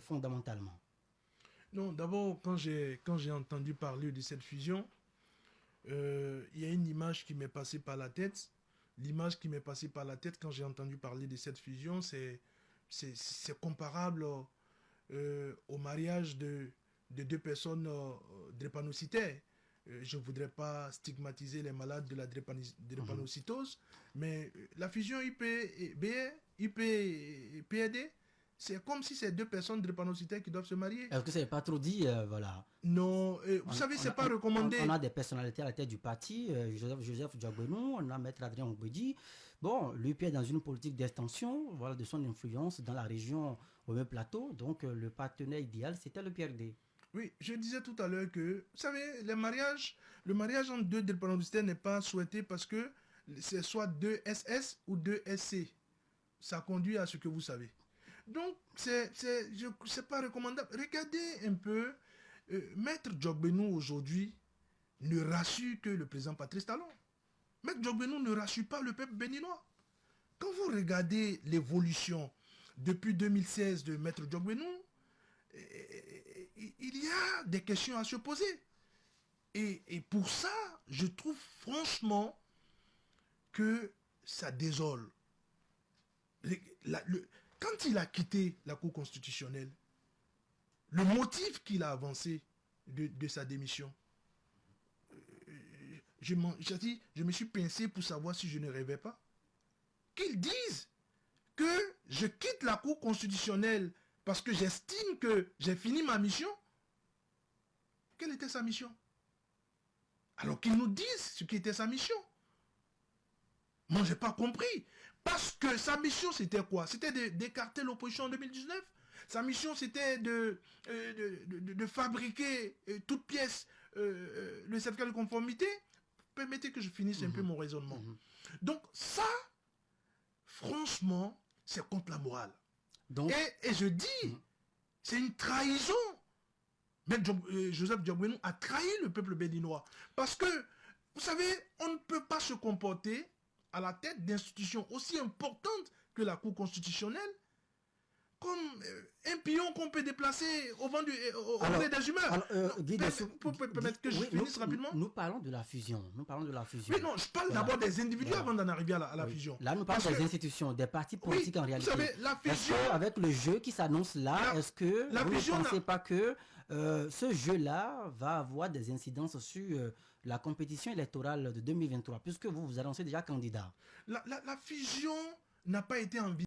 fondamentalement? Non, d'abord, quand j'ai entendu parler de cette fusion, il y a une image qui m'est passée par la tête. L'image qui m'est passée par la tête quand j'ai entendu parler de cette fusion, c'est comparable au mariage de deux personnes drépanocytaires. Je ne voudrais pas stigmatiser les malades de la drépanocytose, mais la fusion IP-PAD, c'est comme si c'est deux personnes drépanocytaires qui doivent se marier. Est-ce que c'est pas trop dit, voilà. Non, vous savez, c'est pas recommandé. On a des personnalités à la tête du parti, Joseph Diagbenu, on a Maître Adrien Ogbedi. Bon, lui est dans une politique d'extension, voilà, de son influence dans la région au même plateau. Donc, le partenaire idéal, c'était le PRD. Oui, je disais tout à l'heure que, vous savez, le mariage entre deux drépanocytaires n'est pas souhaité parce que c'est soit deux SS ou deux SC. Ça conduit à ce que vous savez. Donc, c'est pas recommandable. Regardez un peu, Maître Diagbenu aujourd'hui ne rassure que le président Patrice Talon. Maître Diagbenu ne rassure pas le peuple béninois. Quand vous regardez l'évolution depuis 2016 de Maître Diagbenu, il y a des questions à se poser. Et pour ça, je trouve franchement que ça désole. Quand il a quitté la Cour constitutionnelle, le motif qu'il a avancé de sa démission, je me suis pincé pour savoir si je ne rêvais pas. Qu'ils disent que je quitte la Cour constitutionnelle parce que j'estime que j'ai fini ma mission. Quelle était sa mission? Alors qu'ils nous disent ce qui était sa mission. Moi, je n'ai pas compris. Parce que sa mission, c'était quoi? C'était d'écarter l'opposition en 2019. Sa mission, c'était de fabriquer toute pièce le certificat de conformité. Permettez que je finisse un peu mon raisonnement. Donc, ça, franchement, c'est contre la morale. Donc, et je dis, c'est une trahison. Mais Joseph Diagbenu a trahi le peuple béninois. Parce que, vous savez, on ne peut pas se comporter à la tête d'institutions aussi importantes que la Cour constitutionnelle comme un pion qu'on peut déplacer au vent des humeurs. Pour permettre que je finisse rapidement. Nous parlons de la fusion. Nous parlons de la fusion. Oui, non, je parle d'abord des individus avant d'en arriver à la fusion. Là, nous parlons des institutions, des partis politiques en réalité. Vous savez, la fusion... Avec le jeu qui s'annonce là, est-ce que vous ne pensez pas que ce jeu-là va avoir des incidences sur la compétition électorale de 2023, puisque vous vous annoncez déjà candidat? La fusion n'a pas été envisagée.